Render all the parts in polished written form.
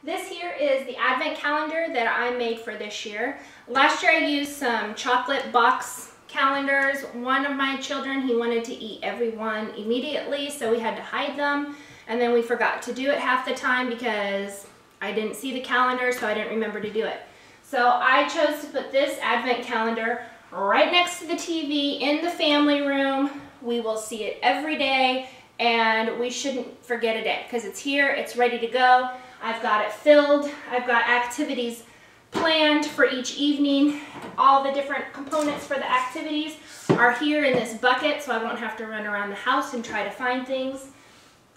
This here is the advent calendar that I made for this year. Last year I used some chocolate box calendars. One of my children, he wanted to eat every one immediately, so we had to hide them. And then we forgot to do it half the time because I didn't see the calendar, so I didn't remember to do it. So I chose to put this advent calendar right next to the TV in the family room. We will see it every day, and we shouldn't forget a day because it's here, it's ready to go. I've got it filled. I've got activities planned for each evening. All the different components for the activities are here in this bucket, so I won't have to run around the house and try to find things.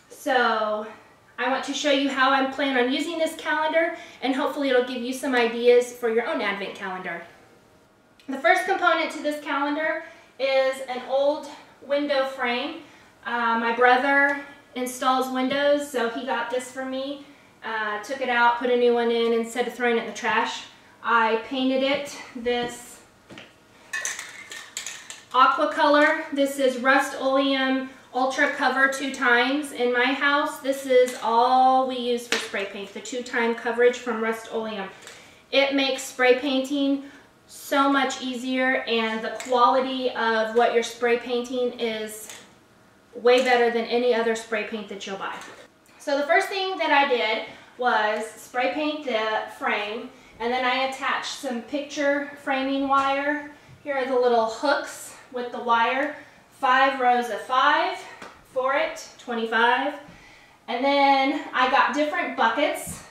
So I want to show you how I plan on using this calendar, and hopefully it'll give you some ideas for your own advent calendar. The first component to this calendar is an old window frame. My brother installs windows, so he got this for me. Took it out, put a new one in instead of throwing it in the trash. I painted it this aqua color. This is Rust-Oleum Ultra Cover 2 times. In my house, this is all we use for spray paint, the 2-time coverage from Rust-Oleum. It makes spray painting so much easier, and the quality of what you're spray painting is way better than any other spray paint that you'll buy. So the first thing that I did was spray paint the frame, and then I attached some picture framing wire. Here are the little hooks with the wire. 5 rows of 5 for it, 25. And then I got different buckets.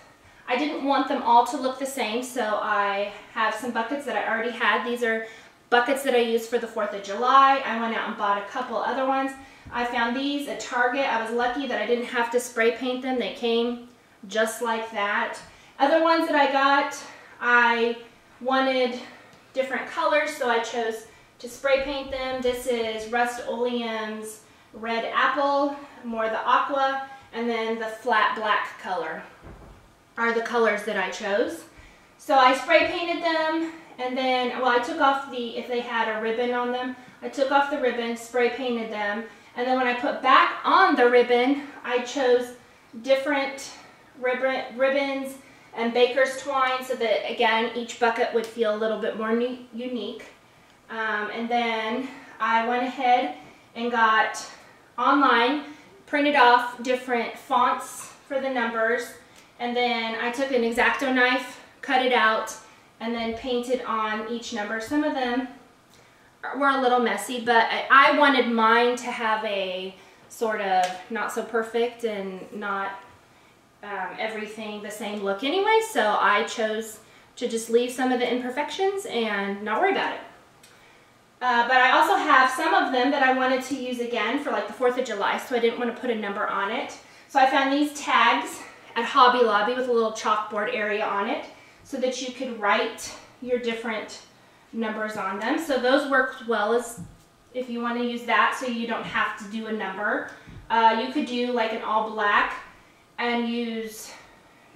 I didn't want them all to look the same, so I have some buckets that I already had. These are buckets that I used for the 4th of July. I went out and bought a couple other ones. I found these at Target. I was lucky that I didn't have to spray paint them. They came just like that. Other ones that I got, I wanted different colors, so I chose to spray paint them. This is Rust-Oleum's Red Apple, more the aqua, and then the flat black color are the colors that I chose. So I spray painted them, and then, well, I took off the, if they had a ribbon on them, I took off the ribbon, spray painted them, and then when I put back on the ribbon, I chose different ribbons and baker's twine so that, again, each bucket would feel a little bit more unique. And then I went ahead and got online, printed off different fonts for the numbers, and then I took an X-Acto knife, cut it out, and then painted on each number. Some of them were a little messy, but I wanted mine to have a sort of not so perfect and not everything the same look anyway, so I chose to just leave some of the imperfections and not worry about it. But I also have some of them that I wanted to use again for like the 4th of July, so I didn't want to put a number on it. So I found these tags at Hobby Lobby with a little chalkboard area on it so that you could write your different numbers on them. So those worked well as if you want to use that so you don't have to do a number. You could do like an all black and use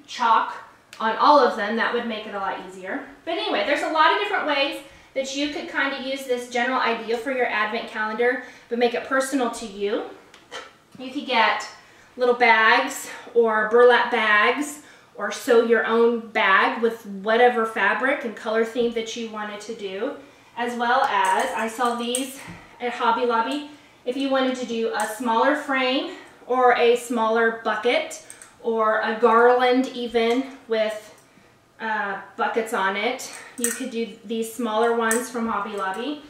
chalk on all of them. That would make it a lot easier. But anyway, there's a lot of different ways that you could kind of use this general idea for your advent calendar, but make it personal to you. You could get little bags or burlap bags, or sew your own bag with whatever fabric and color theme that you wanted to do. As well as, I saw these at Hobby Lobby, if you wanted to do a smaller frame or a smaller bucket or a garland even with buckets on it, you could do these smaller ones from Hobby Lobby.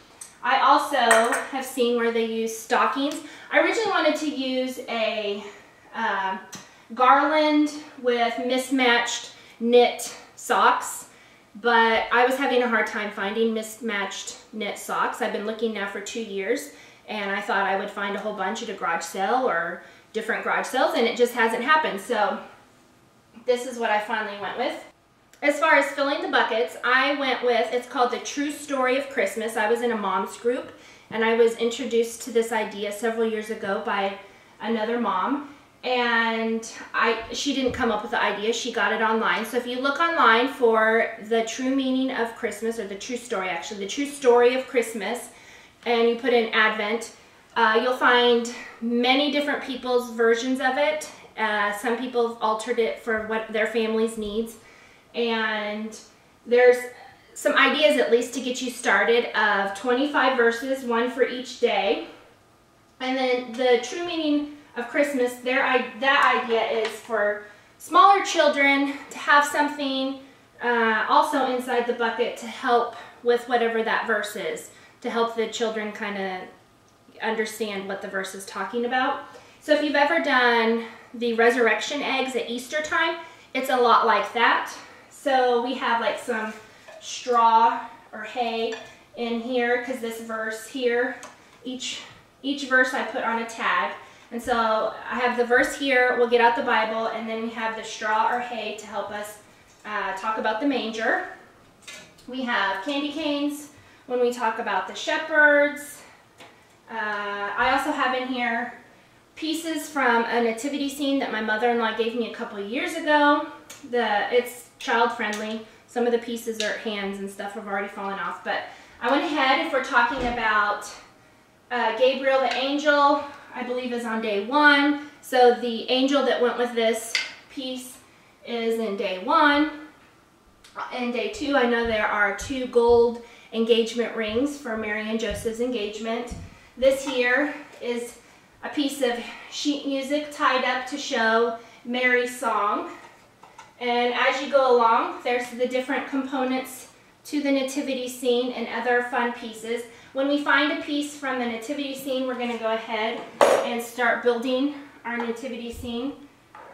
I also have seen where they use stockings. I originally wanted to use a garland with mismatched knit socks, but I was having a hard time finding mismatched knit socks. I've been looking now for 2 years, and I thought I would find a whole bunch at a garage sale or different garage sales, and it just hasn't happened. So this is what I finally went with. As far as filling the buckets, I went with, it's called The True Story of Christmas. I was in a mom's group, and I was introduced to this idea several years ago by another mom. And she didn't come up with the idea, she got it online. So if you look online for The True Meaning of Christmas, or The True Story actually, The True Story of Christmas, and you put in Advent, you'll find many different people's versions of it. Some people have altered it for what their family's needs. And there's some ideas, at least to get you started, of 25 verses, one for each day. And then the true meaning of Christmas, that idea is for smaller children to have something also inside the bucket to help with whatever that verse is, to help the children kind of understand what the verse is talking about. So if you've ever done the resurrection eggs at Easter time, it's a lot like that. So we have like some straw or hay in here, because this verse here, each verse I put on a tag. And so I have the verse here, we'll get out the Bible, and then we have the straw or hay to help us talk about the manger. We have candy canes when we talk about the shepherds. I also have in here pieces from a nativity scene that my mother-in-law gave me a couple of years ago. It's child-friendly. Some of the pieces are hands and stuff have already fallen off, but I went ahead, if we're talking about Gabriel the angel, I believe is on day 1. So the angel that went with this piece is in day 1. In day 2, I know there are 2 gold engagement rings for Mary and Joseph's engagement. This here is a piece of sheet music tied up to show Mary's song. And as you go along, there's the different components to the nativity scene and other fun pieces. When we find a piece from the nativity scene, we're going to go ahead and start building our nativity scene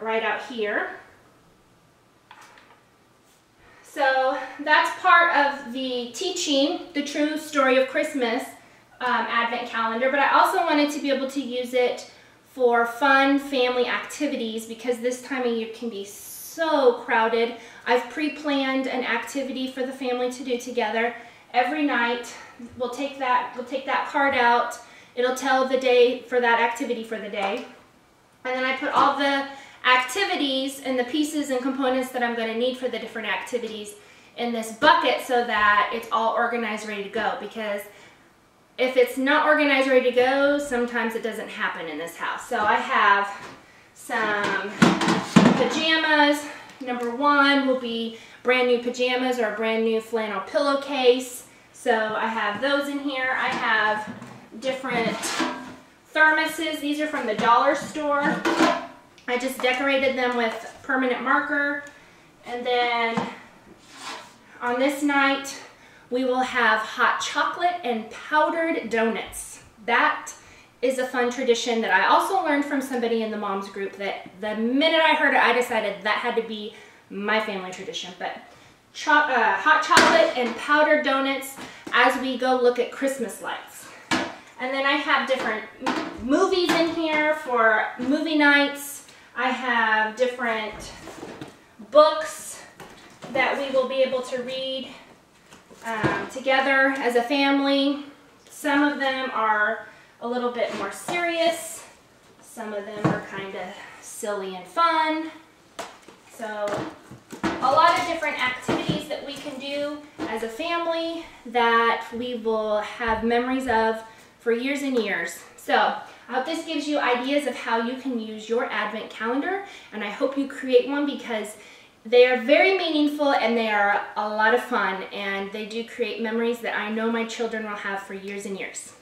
right out here. So that's part of the teaching, the true story of Christmas Advent calendar, but I also wanted to be able to use it for fun family activities, because this time of year can be so crowded. I've pre-planned an activity for the family to do together. Every night we'll take that card out. It'll tell the day for that activity for the day. And then I put all the activities and the pieces and components that I'm going to need for the different activities in this bucket so that it's all organized, ready to go. Because if it's not organized, ready to go, sometimes it doesn't happen in this house. So I have some pajamas. Number 1 will be brand new pajamas or a brand new flannel pillowcase. So I have those in here. I have different thermoses. These are from the dollar store. I just decorated them with permanent marker. And then on this night, we will have hot chocolate and powdered donuts. That is a fun tradition that I also learned from somebody in the moms group, that the minute I heard it, I decided that had to be my family tradition. But hot chocolate and powdered donuts as we go look at Christmas lights. And then I have different movies in here for movie nights. I have different books that we will be able to read together as a family. Some of them are a little bit more serious. Some of them are kind of silly and fun. So a lot of different activities that we can do as a family that we will have memories of for years and years. So I hope this gives you ideas of how you can use your Advent calendar, and I hope you create one, because they are very meaningful and they are a lot of fun, and they do create memories that I know my children will have for years and years.